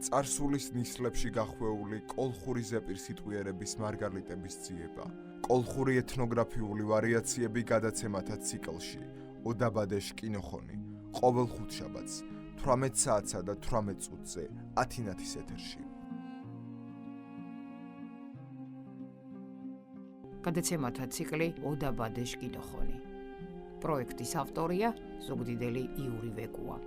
წარსულის ნისლებში გახვეული კოლხური ზეპირსიტყვიერების მარგალიტების ძიება, კოლხური ეთნოგრაფიული ვარიაციები გადაცემათა ციკლში, ოდაბადეშ კინოხონი, ყოველ ხუთშაბათს, 18 საათსა და 18 წუთზე, ათინათის ეთერში. გადაცემათა ციკლი ოდაბადეშ კინოხონი. პროექტის ავტორია ზუგდიდელი იური ვეკუა.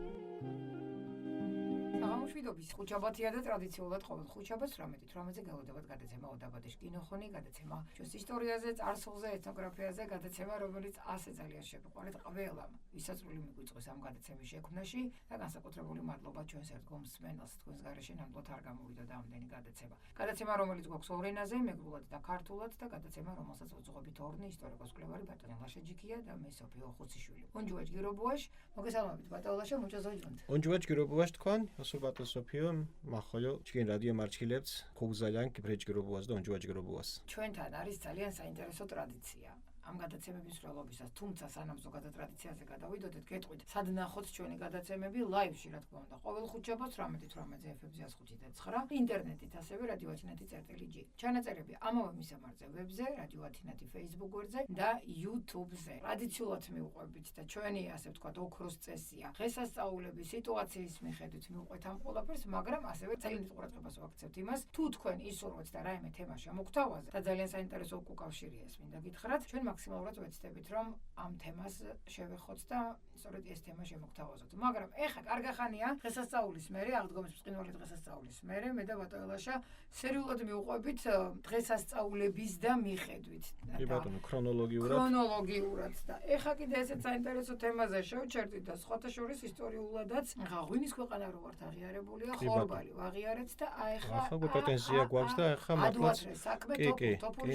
მშვიდობის ხუთშაბათია და ტრადიციულად ყოველ ხუთშაბათს 18-18-ზე გელოდებათ გადაცემა ოდაბადეშ კინოხონი, გადაცემა ჩვენს ისტორიაზე, წარსულზე, ეთნოგრაფიაზე, გადაცემა, რომელიც ასე ძალიან შეგვიყვარეთ ყველამ, ვისაცრული მიგვიწვეს ამ გადაცემის შექმნაში და განსაკუთრებული მადლობა ჩვენს ერთგულ მსმენელს, თქვენს გარეშე ნამდვილად არ გამოვიდოდა ამდენი გადაცემა. გადაცემა, რომელიც გვაქვს ორ ენაზე, მეგრულად და ქართულად და გადაცემა, რომელსაც უძღვებით ორნი ისტორიკოს-კვლევარი ბატონი ლაშეჯიქია და მე სოფიო ხუციშვილი. Unjuvach girobuash, მოგესალმებით ბატონ ლაშა, მუჭაზოჯუნთ. Unjuvach girobuash თქვენ, ასურბატო სოფიო, მახოლო, ჩვენ რადიო მარჩილებს, ქუგზალიან კიბრეჯ გირობუას და unjuvach გირობუას. ჩვენთან არის ძალიან საინტერესო ტრადიცია. ამ გადაცემების მსვლელობისას, თუმცა სანამ ზოგადად ტრადიციაზე გადავიდოდეთ, გეტყვით, სად ნახოთ ჩვენი გადაცემები ლაივში, რა თქმა უნდა, ყოველ ხუთშაბათს 18-18-ზე FM-ზე 105.9, ინტერნეტით, ასევე რადიო ათინათი.gr. ჩანაწერები ამავე მისამართზე ვებზე, რადიო ათინათი Facebook გვერდზე და YouTube-ზე. ტრადიციულად მივყვებით და ჩვენი, ასე ვთქვათ, ოქროს წესია. დღესასწაულების სიტუაციის მიხედვით მივყვეთ ამ ყველაფერს, მაგრამ ასევე ძალიან ყურადღებას ვაქცევთ იმას, თუ თქვენ ისურვებთ და რაიმე თემა შემოგთავაზეთ და ძალიან საინტერესო უკავშირია ეს, მინდა გითხრათ, ჩვენ მაქსიმალურად ვეცდებით, რომ ამ თემას შევეხოთ და სწორედ ეს თემა შემოგთავაზოთ. მაგრამ ეხლა კარგახანია, დღესასწაულის მერე, აღდგომის ბრწყინვალე დღესასწაულის მერე, მე და ბატონ ლაშა სერიულად მივყვებით დღესასწაულების და მიხედვით. კი ბატონო, ქრონოლოგიურად და ეხლა კიდე ესეც საინტერესო თემაზე შევჩერდით და სხვათა შორის ისტორიულადაც, ახლა ღვინის ქვეყანა რო ვართ აღიარებულია, ხორბალი ვაღიარეთ და ეხლა პრეტენზია გვაქვს და ეხლა მართლაც კი,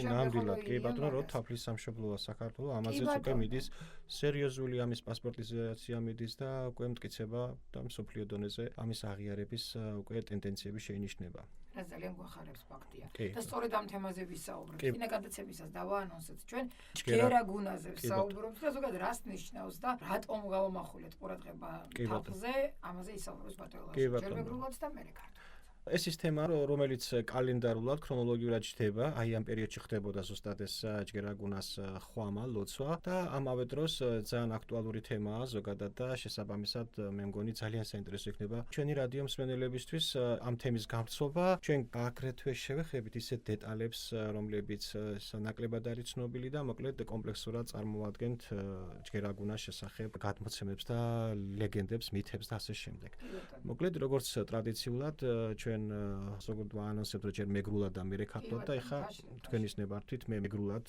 ნამდვილად, კი ბატონო, რო თაფლის სამშობლოა საქართველო, ამაზეც უკვე მიდის სერიოზული ამის პასპორტიზაცია მიდის და უკვე მტკიცება და მსოფლიო დონეზე ამის აღიარების უკვე ტენდენციები შეინიშნება. რა ძალიან გვახარებს ფაქტია. და სწორედ ამ თემაზე ვისაუბრებთ. წინა გადაცემისას დავაანონსეთ ჩვენ ჯგერაგუნაზე ვსაუბრობთ და ზოგადად რას ნიშნავს და რატომ გავამახვილეთ ყურადღება თაფლზე, ამაზე ისაუბრებს ბატონ ლაშა. ჯერმეგრულად და მე ქართულად. ეს ის თემა, რომელიც კალენდარულად, ქრონოლოგიურად ჩდება, აი ამ პერიოდში ხდებოდა ზუსტად ეს ჯგერაგუნას ხვამა, ლოცვა და ამავე დროს ძალიან აქტუალური თემაა ზოგადად და შესაბამისად მე მგონი ძალიან საინტერესო იქნება ჩვენი რადიო მსმენელებისთვის ამ თემის გამცობა. ჩვენ აგრეთვე შევეხებით ისეთ დეტალებს, რომლებიც ნაკლებად არის ცნობილი და მოკლედ კომპლექსურად წარმოადგენთ ჯგერაგუნას შესახებ გადმოცემებს და ლეგენდებს, მითებს და ასე შემდეგ. მოკლედ როგორც ტრადიციულად ჩვენ ზოგადად ვაანონსებთ, რომ ჯერ მეგრულად და მერე ქართულად და ეხლა თქვენის ნებართვით მე მეგრულად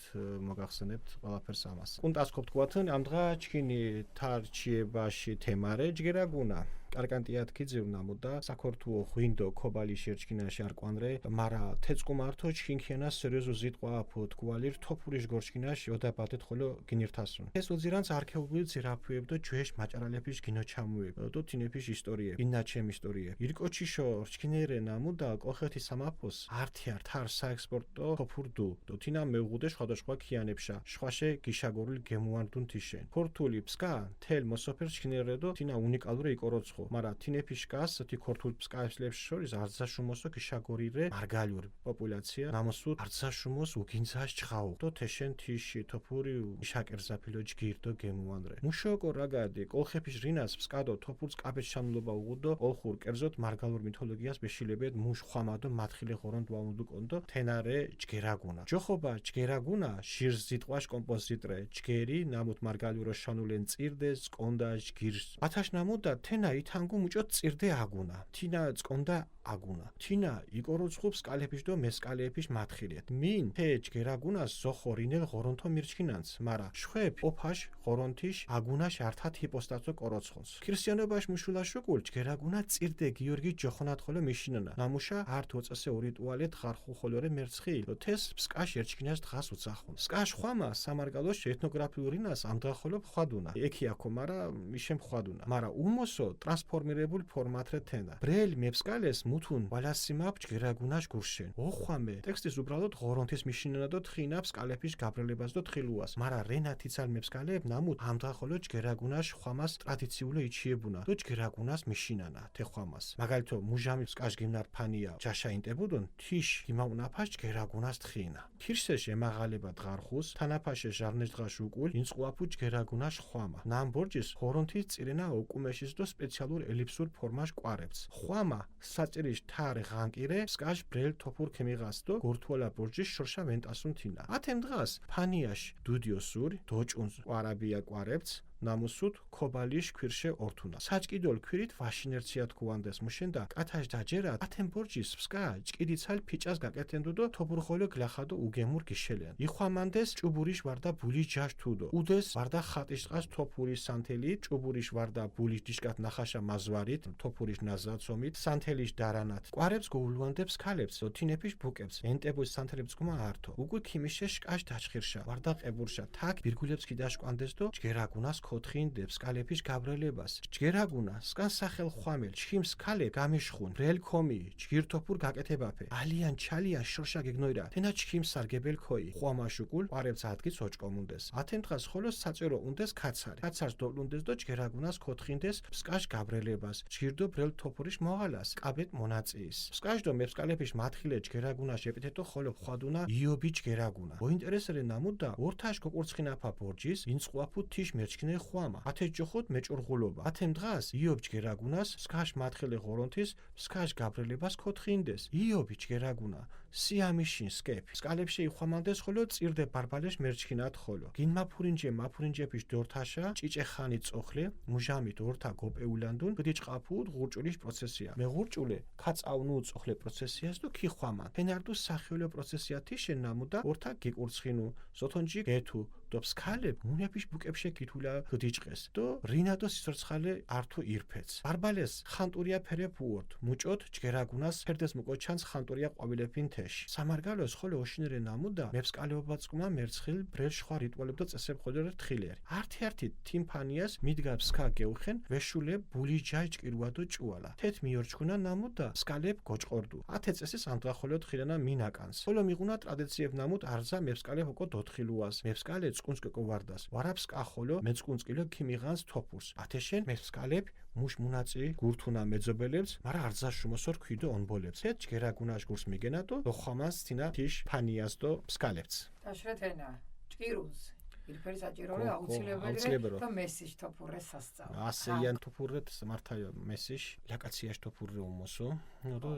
მოგახსენებთ ყველაფერს ამას. Კუნტასკობ თქვათ, ამდღა ჩქინი თარჩიებაში თემარე ჯგერაგუნა. კარკანტიად კიძივნამო და საქორთუო ღვინდო ქობალი შერჩქინაში არკვანრე, მარა თეწკუმართო ჩქინქიანა სერიოზო ზიტყვა ფოთკვალირ თოფურიშ გორჩქინაში ოდაბადეთ ხოლო გინირთასუნ. ეს უძირანს არქეოლოგიური ძირაფუებდო ჯვეშ მაჭარალეფიშ გინოჩამუებ, დო თინეფიშ ისტორიე, ინაჩემ ისტორიე. ირკოჩიშო ჩქინერე ნამუდა კოხეთი სამაფოს ართიარ თარ საექსპორტო თოფურდუ, დო თინა მეუღუდე სხვადასხვა ქიანებშა, შვაშე გიშაგორული გემუანდუნ თიშენ. ქორთული ფსკა თელ მოსოფერ ჩქინერედო თინა უნიკალური იკოროცხო. მარა თინეფიშკას თი ქორთულ ფსკაებს შორის არძაშუმოსო გიშაგორირე მარგალიური პოპულაცია ნამოსუ არძაშუმოს უგინძაშ ჩხაუ დო თეშენ თიში თოფური შაკერზაფილო ჯგირდო გემუანრე მუშოკო რაგადი კოლხეფიშ რინას ფსკადო თოფურს კაბეჩ შამლობა უღუდო ოლხურ კერძოთ მარგალურ მითოლოგიას ბეშილებედ მუშ ხვამადო მათხილე ხორონ დვაუნდუ კონდო თენარე ჯგერაგუნა ჯოხობა ჯგერაგუნა შირს ზიტყვაშ კომპოზიტორე ჯგერი ნამუთ მარგალურო შანულენ წირდეს კონდა ჯგირს ათაშ ნამუდა თენა თანგუ მუჭო წირდე აგუნა თინა წკონდა აგუნა თინა იკოროცხობს კალეფიშ დო მესკალეფიშ მათხილეთ მინ თე ჯგერაგუნას ზოხორინელ ღორონთო მირჩქინანს მარა შვებ ოფაშ ღორონთიშ აგუნაშ ართათ ჰიპოსტატო კოროცხონს ქრისტიანობაში მუშულაშუკულ ჯგერაგუნა წირდე გიორგი ჯოხონათხოლო მიშინანა ნამუშა ართ ოწასე ორიტუალეთ ხარხუ ხოლორე მერცხი თეს ფსკაშ ერჩქინას დღას უცახონ ფსკაშ ხვამა სამარგალოშ ეთნოგრაფიურინას ამდღახოლო ხვადუნა ექიაქო მარა მიშემ ხვადუნა მარა უმოსო ტრანსფორმირებული ფორმატრე თენა. ბრელი მეფსკალეს მუთუნ ვალასიმაპ ჯგერაგუნაშ გურშენ. ოხვამე ტექსტის უბრალოდ ღორონთის მიშინენა და თხინავს კალეფის გაბრელებას და თხილუას. მარა რენათიცალ მეფსკალებ ნამუთ ამდახოლო ჯგერაგუნაშ ხვამას ტრადიციული იჩიებუნა. და ჯგერაგუნას მიშინანა თეხვამას. მაგალითო მუჟამი ფსკაშ გიმნარ ფანია ჯაშა ინტებუდონ თიშ გიმაუნაფაშ ჯგერაგუნას თხინა. თირშეშ ემაღალება დღარხუს თანაფაშე ჟარნეშ დღაშ უკულ ინწყუაფუ ჯგერაგუნაშ ხვამა. ნამბორჯის ღორონთის წირენა ოკუმეშის და სპეციალურ ელიფსურ ფორმაშ ყვარებს. ხვამა საჭირიშ თარე ღანკირე ფსკაშ ბრელ თოფურ ქემიღას და გურთუალა ბორჯის შორშა ვენტასუნ თინა. ათემ დღას ფანიაშ დუდიოსური დოჭუნს ყვარაბია ყვარებს ნამუსუდ ქობალიში ქვირშე ორთუნა. საჭკიდოლ ქვირით ვაშინერცია თქუანდეს მუშენდა კათაშ დაჯერა ათემ ბორჯის ფსკა ჭკიდიცალ ფიჭას გაკეთენდო და თობურხოლო გლახადო უგემურ გიშელენ. იხვამანდეს ჭუბურიშ ვარდა ბული ჯაშ თუდო. უდეს ვარდა ხატიშ დღას თოფურის სანთელი ჭუბურიშ ვარდა ბულიში დიშკათ ნახაშა მაზვარით თოფურის ნაზაცომით სანთელიში დარანათ. ყვარებს გოულუანდებს ქალებს თინეფიშ ბუკებს ენტებოს სანთელებს გმა ართო. უგუ ქიმიშეშ კაშ დაჭხირშა ვარდა ყებურშა თაკ ბირგულებს კიდაშკვანდეს და ჯგერაგუნას ოთხინდებს კალეფის გაბრელებას ჯგერაგუნა სკან სახელ ხვამელ ჩხიმს კალე გამიშხუნ ბრელ კომი ჯგირთოფურ გაკეთებაფე ალიან ჩალიან შორშა გეგნოირა თენა ჩხიმს სარგებელ ქოი ხვამაშუკულ პარებს ადგის ოჭკომუნდეს ათემ დღას ხოლოს საწერო უნდეს კაცარი კაცარს დოვლუნდეს და ჯგერაგუნას ოთხინდეს სკაშ გაბრელებას ჯგირდო ბრელ თოფურიშ მოღალას კაბეთ მონაწის სკაშდო მეფს კალეფის მათხილე ჯგერაგუნას ეპითეტო ხოლო ხვადუნა იობი ჯგერაგუნა მოინტერესერე ნამუდა ორთაშ გოკურცხინაფა ბორჯის ინწყუაფუ თიშ მერჩქინე ხვამა ათე ჯოხოთ მეჭორღულობა ათემ დღას იობ ჯგერაგუნას სკაშ მათხილე ღორონთის სკაშ გაბრელებას ქოთხინდეს იობი ჯგერაგუნა სიამიშინ სკეფი სკალებში იხვამანდეს ხოლო წირდე ბარბალეშ მერჩქინათ ხოლო გინმაფურინჯე მაფურინჯეფიშ დორთაშა ჭიჭეხანი წოხლე მუჟამით ორთა გოპეულანდუნ გდიჭყაფუდ ღურჭულის პროცესია მე ღურჭულე ქაწავნუ წოხლე პროცესიას და ქიხვამან ფენარდუ სახიოლო პროცესია თიშენ ნამუდა ორთა გეკურცხინუ სოთონჯი გეთუ დოფსკალებ მუნეფიშ ბუკებში კითულა გდიჭყეს და რინადო სიცოცხალე ართუ ირფეც ბარბალეს ხანტურია ფერეფუორთ მუჭოთ ჯგერაგუნას ფერდეს მუკოჩანს ხანტურია ყვავილეფინ თეში სამარგალოს ხოლო ოშინერე ნამუდა მეფსკალეობაცკუმა მერცხილ ბრელ შხვა რიტუალებ და წესებ ხოლო თხილერი ართი თიმფანიას მიდგა ფსკა გეუხენ ვეშულე ბული ჯაი ჭკირუა და ჭუალა თეთ მიორჩქუნა ნამუდა სკალებ გოჭყორდუ ათე წესის ამდღა ხოლო თხილანა მინაკანს ხოლო მიღუნა ტრადიციებ ნამუდ არზა მეფსკალე ჰოკო დოთხილუას მეფსკალე წყუნსკო ვარდას ვარაფსკა ხოლო მეწყუნსკილო ქიმიღანს თოფურს ათეშენ მეფსკალებ მუშ მუნაწი გურთუნა მეძობელებს მარა არძაშუმოსორ ქვიდო ონბოლებს ეთ ჯგერაგუნაშ გურს მიგენატო ლოხამას თინა თიშ ფანიას და ფსკალებც დაშრეთენა ჭკირუნს ირფერი საჭიროა აუცილებელი და მესიში თოფურე სასწავლო ასეიან თოფურეთ მართაია მესიში ლაკაციაშ თოფურე უმოსო ნო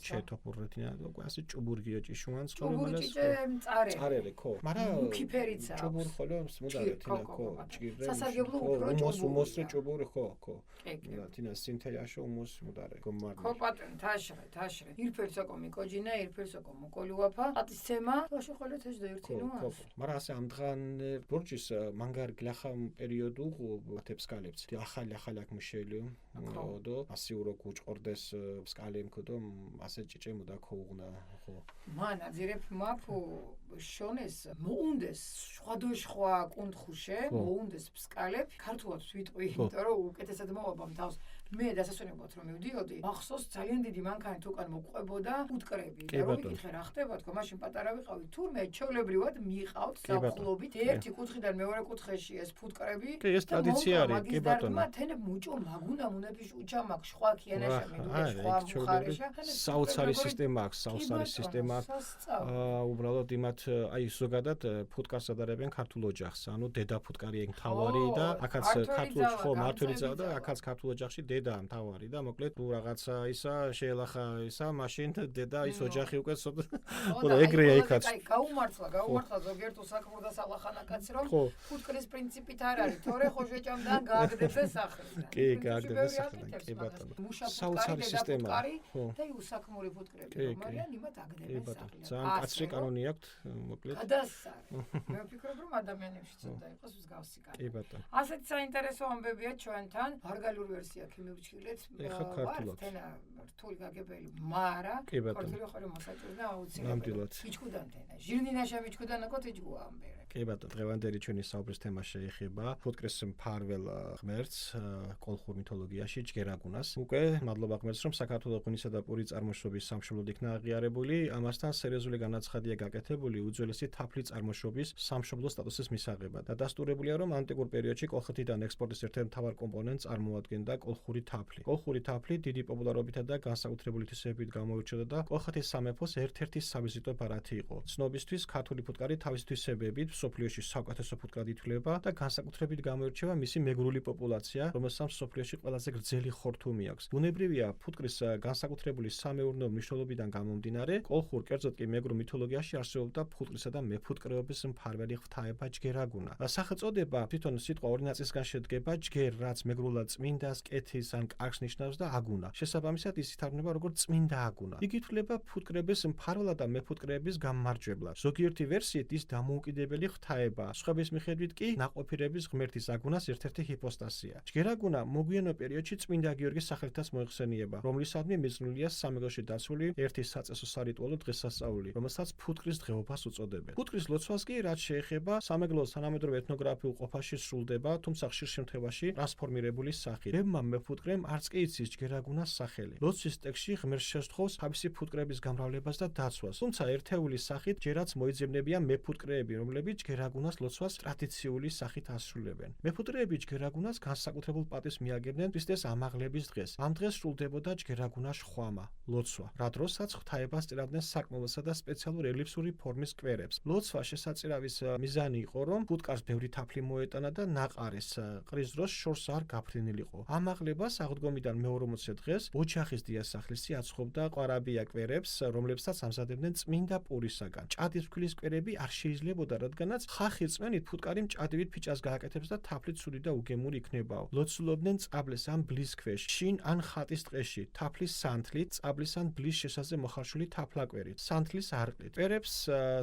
ჩე თოფურეთინა და ასე ჭუბურგია ჭიშუანს ხოლმე წარელი ხო მარა მუქიფერიცა ჭუბურ ხოლო მუდარეთინა ხო ჭირე სასარგებლო უფრო უმოსრე ჭუბური ხო თინა სინთეაშო უმოს მუდარე გომარ ხო პატრონ თაშრე ირფერსოკო მიკოჯინა ირფერსოკო მუკოლიუაფა ატისცემა თაშე ხოლო თეშ და ერთინუას მარა ასე ამდღან ბორჯის მანგარ გლახამ პერიოდუ თეფსკალებს ახალი აქ მშელიო და ასიურო გუჭყორდეს ფსკალემ ქოდო ასე ჭიჭემოდა ქოუღნა ხო მან აზირებ მაფუ შონეს მოუნდეს ხვადოშხვა კუნთხუშე მოუნდეს ფსკალებ ქართულად ვიტყვი იმიტომ რომ უკეთესად მოვაბამ თავს მე დასასვენებლად რომ მივდიოდი მახსოვს ძალიან დიდი მანქანით უკან მოყვებოდა ფუტკრები და რომ მიკითხე რა ხდება თქო მაშინ პატარა ვიყავი თურმე ჩოლებრივად მიყავთ საფხულობით ერთი კუთხიდან მეორე კუთხეში ეს ფუტკრები ეს ტრადიცია არის კი ბატონო თენებ მუჭო მაგუნა მუნეფიშ უჩამაკ შხვა ქიანაშა მიდუდა შხვა მხარეშა საოცარი სისტემა აქვს საოცარი სისტემა უბრალოდ იმათ აი ზოგადად ფუტკარს ადარებენ ქართულ ოჯახს ანუ დედა ფუტკარი ეგ თავარი და აქაც ქართულ ხო მართველიცა და აქაც ქართულ ოჯახში დედა მთავარი და მოკლედ თუ რაღაცა ისა შეელახა ისა მაშინ დედა ის ოჯახი უკვე ხო ეგრეა იქაც აი გაუმართლა ზოგიერთ უსაქმურ და სალახანა კაცი რომ ფუტკრის პრინციპით არ არის თორე ხო შეჭამდა გააგდებს სახლიდან კი გააგდებს სახლიდან კი ბატონო საოცარი სისტემა და უსაქმური ფუტკრები რომ არიან იმათ აგდებს სახლიდან ძალიან კაცრი კანონი აქვს მოკლედ. გადასარე. მე ვფიქრობ, რომ ადამიანებში ცოტა იყოს მსგავსი კაცი. კი ბატონო. ასეთ საინტერესო ამბებია ჩვენთან. მარგალურ ვერსია ქიმივჩილეთ. ეხლა ქართულად. თენა რთული გაგებელი, მარა კი ბატონო. ქართული ხარ მოსაჭრე და აუცილებლად. ნამდვილად. იჩქუდან თენა. ჟირნინაშა მიჩქუდან აკოთ იჯგუა ამბერე. კი ბატონო, დღევანდელი ჩვენი საუბრის თემა შეეხება ფუტკრის მფარველ ღმერთს კოლხურ მითოლოგიაში ჯგერაგუნას. უკვე მადლობა ღმერთს, რომ საქართველოს ღვინისა და პური წარმოშობის სამშობლოდ იქნა აღიარებული, ამასთან სერიოზული განაცხადია გაკეთებული უძველესი თაფლი წარმოშობის სამშობლო სტატუსის მისაღებად. და დასტურებულია, რომ ანტიკურ პერიოდში კოლხეთიდან ექსპორტის ერთ-ერთ მთავარ კომპონენტს წარმოადგენდა კოლხური თაფლი. კოლხური თაფლი დიდი პოპულარობითა და განსაკუთრებული თვისებით გამოირჩეოდა და კოლხეთის სამეფოს ერთ-ერთი სავიზიტო ბარათი იყო. ცნობისთვის ქართული ფუტკარი თავისი თვისებებით მსოფლიოში საუკეთესო ფუტკრად ითვლება და განსაკუთრებით გამოირჩევა მისი მეგრული პოპულაცია, რომელსაც მსოფლიოში ყველაზე გრძელი ხორთუმი აქვს. ბუნებრივია, ფუტკრის განსაკუთრებული სამეურნეო მნიშვნელობიდან გამომდინარე, კოლხურ, კერძოდ კი მეგრულ მითოლოგიაში არსებობდა ფუტკრისა და მეფუტკრეობის მფარველი ღვთაება ჯგერაგუნა. სახელწოდება თვითონ სიტყვა ორი ნაწილისგან შედგება: ჯგერ, რაც მეგრულად წმინდას, კეთის ან კარგს ნიშნავს და აგუნა. შესაბამისად, ის ითარგმნება როგორც წმინდა აგუნა. იგი ითვლება ფუტკრების მფარველად და მეფუტკრეების გამმარჯვებლად. ზოგიერთი ვერსიით ის დამოუკიდებელი ღვთაება, სხვების მიხედვით კი ნაყოფირების ღმერთის აგუნას ერთ-ერთი ჰიპოსტაზია. ჯგერაგუნა მოგვიანო პერიოდში წმინდა გიორგის სახელითაც მოიხსენიება, რომლისადმი მიზნულია სამეგრელოში დაცული ერთი საწესო სარიტუალო დღესასწაული, რომელსაც ფუტკრის დღეობას უწოდებენ. ფუტკრის ლოცვას კი, რაც შეეხება სამეგრელოს თანამედროვე ეთნოგრაფიულ ყოფაში სრულდება, თუმცა ხშირ შემთხვევაში ტრანსფორმირებული სახით. ბევრმა მეფუტკრემ არც კი იცის ჯგერაგუნას სახელი. ლოცვის ტექსტში ღმერთს შესთხოვს თავისი ფუტკრების გამრავლებას და დაცვას, თუმცა ერთეული სახით ჯერაც მოიძებნებიან მეფუტკრეები, რომლებიც ჯგერაგუნას ლოცვას ტრადიციული სახით ასრულებენ. მეფუტკრეები ჯგერაგუნას განსაკუთრებულ პატივს მიაგებდნენ ქრისტეს ამაღლების დღეს. ამ დღეს სრულდებოდა ჯგერაგუნას ხვამა, ლოცვა, რა დროსაც ღვთაებას წირავდნენ საკმაოსა და სპეციალურ ელიფსური ფორმის კვერებს. ლოცვა შესაწირავის მიზანი იყო, რომ ფუტკარს ბევრი თაფლი მოეტანა და ნაყარის ყრის დროს შორს არ გაფრინილიყო. ამაღლებას აღდგომიდან მე-40 დღეს ოჯახის დიასახლისი აცხობდა ყვარაბია კვერებს, რომლებსაც ამზადებდნენ წმინდა პურისაგან. ჭადის ფქვილის კვერები არ შეიძლებოდა, რადგანაც ხახი წმენით ფუტკარი მჭადივით ფიჭას გააკეთებს და თაფლი ცუდი და უგემური იქნებაო. ლოცულობდნენ წაბლეს ან ბლის ქვეშ, შინ ან ხატის ტყეში, თაფლის სანთლით, წაბლის ან ბლის შესაზე მოხარშული თაფლაკვერით, სანთლის არყლით. კვერებს,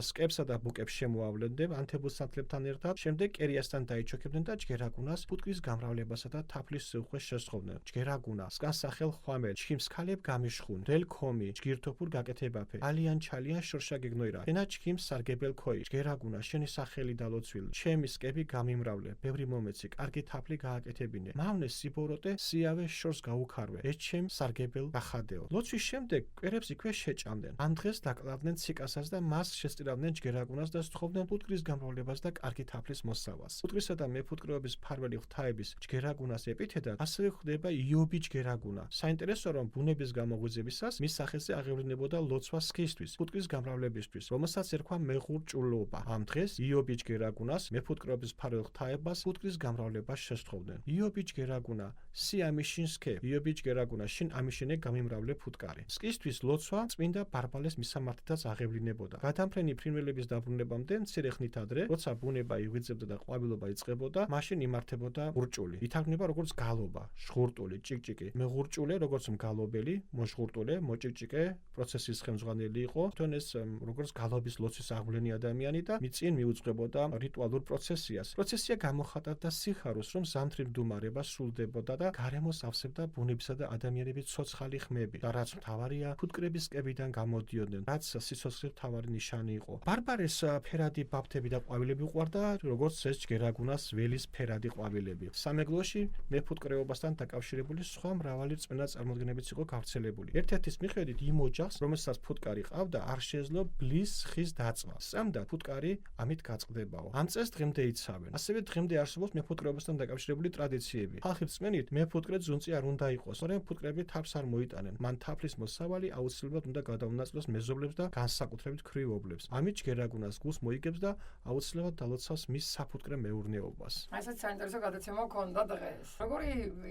სკებსა და ბუკებს შემოავლენდნენ ანთებულ სანთლებთან ერთად, შემდეგ კერიასთან დაიჩოქებდნენ და ჯგერაგუნას ფუტკრის გამრავლებასა და თაფლის სიუხვეს შესთხოვდნენ. ჯგერაგუნა, სკანსახელ ხვამელ, ჩქიმსქალებ გამიშხუნ, რელქომი, ჯგირთოფურ გაკეთებაფე, ალიან ჩალიან შორშა გეგნოირა, ენა ჩქიმს სარგებელ ქოი, ჯგერაგუნა, შენი სახელი დალოცვილ, ჩემი სკები გამიმრავლე, ბევრი მომეცი, კარგი თაფლი გააკეთებინე, მავნე სიბოროტე, სიავე შორს გაუქარვე, ეჩემ სარგებელ გახადეო. ლოცვის შემდეგ კვერებს იქვე შეჭამდნენ. ამ დღეს დაკლავდნენ ციკასაც და მას შესწირავდნენ ჯგერაგუნას და სთხოვდნენ ფუტკრის გამრავლებას და კარგი თაფლის მოსავას. ფუტკრისა და მეფუტკრეობის მფარველი ღვთაების ჯგერაგუნას ეპითედად ასევე ხვდება იობი ჯგერაგუნა. საინტერესოა, რომ ბუნების გამოღვიძებისას მის სახელზე აღევლინებოდა ლოცვა სქისთვის, ფუტკრის გამრავლებისთვის, რომელსაც ერქვა მეღურჭულობა. ამ დღეს იობი ჯგერაგუნას, მეფუტკრეობის მფარველ ღვთაებას ფუტკრის გამრავლებას შესთხოვდნენ. იობი ჯგერაგუნა, სი ამიშინ სქე, იობი ჯგერაგუნა, შინ ამიშენე გამიმრავლე ფუტკარი. სქისთვის ლოცვა წმინდა ბარბალეს მისამართითაც აღევლინებოდა. გადამფრენი ფრინველების დაბრუნებამდე მცირე ხნით ადრე, როცა ბუნება იღვიძებდა და ყვავილობა იწყებოდა, მაშინ იმართებოდა ურჭული. ითარგმნება როგორც გალობა, ჟღურტული, ჭიკჭიკი. მეღურჭულე როგორც მგალობელი, მოჟღურტულე, მოჭიკჭიკე, პროცესის ხელმძღვანელი იყო. თვითონ ეს როგორც გალობის ლოცვის აღმვლენი ადამიანი და მიწინ მიუძღვებოდა რიტუალურ პროცესიას. პროცესია გამოხატავდა სიხაროს, რომ ზამთრის მდუმარება სრულდებოდა და გარემოს ავსებდა ბუნებისა და ადამიანების ცოცხალი ხმები. და რაც მთავარია, ფუტკრების სკებიდან გამოდიოდნენ, რაც სიცოცხლის მთავარი ნიშანი იყო. ბარბარეს ფერადი ბაფთები და ყვავილები უყვარდა, როგორც ეს ჯგერაგუნას ველის ფერადი ყვავილები. სამეგრელოში მეფუტკრეობასთან დაკავშირებული სხვა მრავალი რწმენა წარმოდგენებიც იყო გავრცელებული. ერთ-ერთის მიხედვით იმ ოჯახს, რომელსაც ფუტკარი ყავდა, არ შეეძლო ბლის ხის დაწვა. სწამდა ფუტკარი ამით გაწყდებაო. ამ წელს დღემდე იცავენ. ასევე დღემდე არსებობს მეფუტკრეობასთან დაკავშირებული ტრადიციები. ხალხი რწმენით, მეფუტკრე ძუნწი არ უნდა იყოს, თორემ ფუტკრები თაფლს არ მოიტანენ. მან თაფლის მოსავალი აუცილებლად უნდა გადაუნაწილოს მეზობლებს და განსაკუთრებით ქრივობლებს. ამით ჯგერაგუნას გულს მოიგებს და აუცილებლად დალოცავს მის საფუტკრე მეურნეობას. ასეთ საინტერესო გადაცემა გქონდა დღეს. როგორი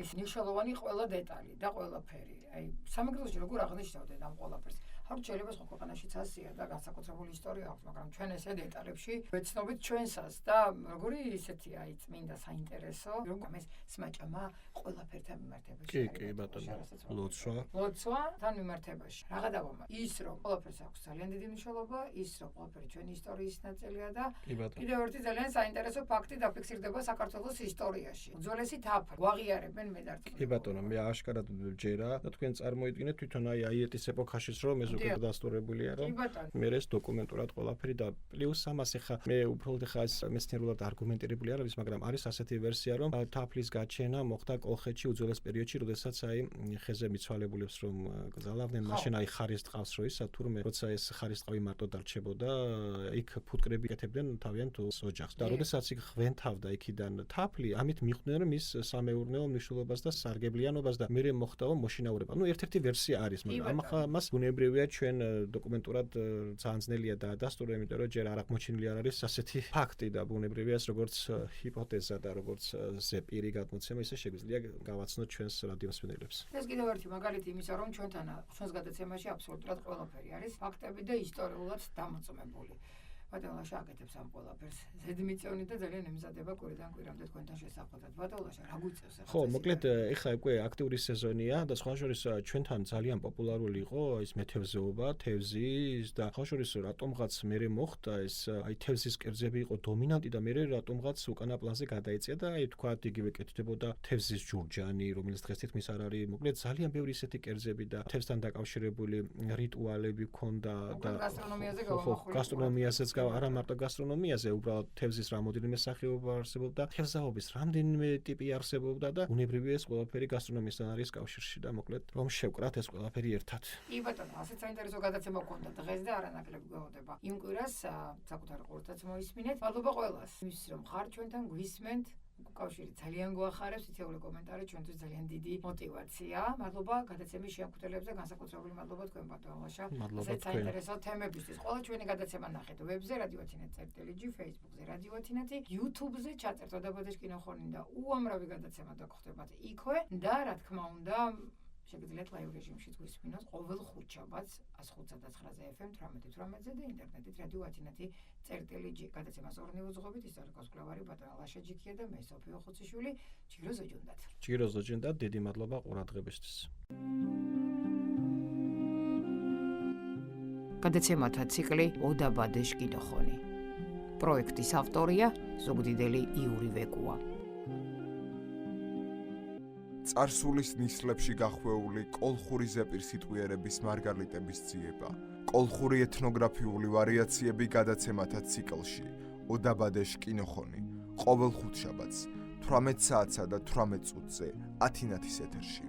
მნიშვნელოვანი ყველა დეტალი და ყველაფერი. აი, სამეგრელოში როგორ აღნიშნავდნენ ამ ყველაფერს? ხარ შეიძლება სხვა ქვეყანაშიც ასია და განსაკუთრებული ისტორია აქვს, მაგრამ ჩვენ ესე დეტალებში ვეცნობით ჩვენსას და როგორი ისეთია ის წმინდა საინტერესო, რომ ეს სმაჭამა ყველაფერთან მიმართებაში. კი, ბატონო. ლოცვა თან მიმართებაში. რაღა დავამატე? ის რომ ყველაფერს აქვს ძალიან დიდი მნიშვნელობა, ის რომ ყველაფერი ჩვენი ისტორიის ნაწილია და კიდევ ერთი ძალიან საინტერესო ფაქტი დაფიქსირდება საქართველოს ისტორიაში. უძველესი თაფლი გვაღიარებენ მედარწმუნებულს. კი ბატონო, მე აშკარად ვჯერა და თქვენ წარმოიდგინეთ თვითონ აიეტის ეპოქაშიც რომ ეს უკვე დასტურებულია რომ მე ეს დოკუმენტურად ყველაფერი და პლუს ამას ახლა მე უბრალოდ ახლა ეს მეცნიერულად არგუმენტირებული არ არის, მაგრამ არის ასეთი ვერსია რომ თაფლის გაჩენა მოხდა კოლხეთში უძველეს პერიოდში, როდესაც აი ხეზე მიცვალებულებს რომ გზალავდნენ, მაშინ აი ხარისწყავს რო ისა თურმე როცა ეს ხარისწყავი მარტო დარჩებოდა, იქ ფუტკრები ეკეთებდნენ თავიანთ ოჯახს და როდესაც იქ ღვენთავდა იქიდან თაფლი, ამით მიხვდნენ რომ ის სამეურნეო მნიშვნელობას და სარგებლიანობას და მე მოხდა მოშინაურება. ნუ ერთ-ერთი ვერსია არის, მაგრამ ამას ბუნებრივია ჩვენ დოკუმენტურად ძალიან ძნელია დაადასტუროს, იმიტომ რომ ჯერ არ აღმოჩენილი არ არის ასეთი ფაქტი და ბუნებრივია ეს როგორც ჰიპოთეზა და როგორც ზეპირი გადმოცემა ისე შეგვიძლია გავაცნოთ ჩვენს რადიოსმენელებს. ეს კიდევ ერთი მაგალითი იმისა, რომ ჩვენს გადაცემაში აბსოლუტურად ყველაფერი არის ფაქტები და ისტორიულად დამოწმებული. ბატონლაშა აკეთებს ამ ყველაფერს. ზედმიწევნი და ძალიან ემზადება კვირიდან კვირამდე თქვენთან შესახვედრად. ბატონლაშა რა გვიწევს ახლა? ხო, მოკლედ ეხლა უკვე აქტიური სეზონია და სხვა შორის ჩვენთან ძალიან პოპულარული იყო ის მეთევზეობა, თევზის და სხვა შორის რატომღაც მერე მოხდა ეს აი თევზის კერძები იყო დომინანტი და მერე რატომღაც უკანა პლანზე გადაიწია და აი თქვა იგივე კეთდებოდა თევზის ჯურჯანი, რომელიც დღეს თითქმის არ არის. მოკლედ ძალიან ბევრი ისეთი კერძები და თევზთან დაკავშირებული რიტუალები ქონდა და გასტრონომიაზე გავამახვილე. გასტრონომიაზეც არა მარტო გასტრონომიაზე, უბრალოდ თევზის რამოდენიმე სახეობა არსებობდა, თევზაობის რამდენიმე ტიპი არსებობდა და ბუნებრივია ეს ყველაფერი გასტრონომიასთან არის კავშირში და მოკლედ რომ შევკრათ ეს ყველაფერი ერთად. კი ბატონო, ასეთ საინტერესო გადაცემა გქონდა დღეს და არანაკლებ გველოდება. იმ კვირას საკუთარ ყურთაც მოისმინეთ. მადლობა ყველას. ის რომ ხარ ჩვენთან გვისმენთ. კავშირი ძალიან გვახარებს, ითეული კომენტარი ჩვენთვის ძალიან დიდი мотиваცია. მადლობა გადაცემის შეაკვეთილებზე, განსაკუთრებული მადლობა თქვენ ბატონლაშა. ასეთ საინტერესო თემებისთვის. ყველა ჩვენი გადაცემა ნახეთ ვებზე radio.net.gr, Facebook-ზე radio.net, YouTube-ზე ჩაწერთ ოდაბადეშ კინოხონი და უამრავი გადაცემა დაგხვდებათ იქვე და რა თქმა უნდა შეგიძლიათ ლაივ რეჟიმში გვისმინოთ ყოველ ხუთშაბათს 105.9-ზე FM 18:18-ზე და ინტერნეტით radio.net.gr. გადაცემას ორნივუძღობით ისტორიკოს მკვლევარი ბატონლაშა ჯიქია და მე სოფიო ხუციშვილი. ჯირო ზოჯუნდათ. ჯირო ზოჯუნდათ, დიდი მადლობა ყურადღებისთვის. გადაცემათა ციკლი ოდაბადეშ კინოხონი. პროექტის ავტორია ზუგდიდელი იური ვეკუა. წარსულის ნისლებში გახვეული კოლხური ზეპირსიტყვიერების მარგალიტების ძიება, კოლხური ეთნოგრაფიული ვარიაციები გადაცემათა ციკლში ოდაბადეშ კინოხონი ყოველ ხუთშაბათს 18 საათსა და 18 წუთზე ათინათის ეთერში.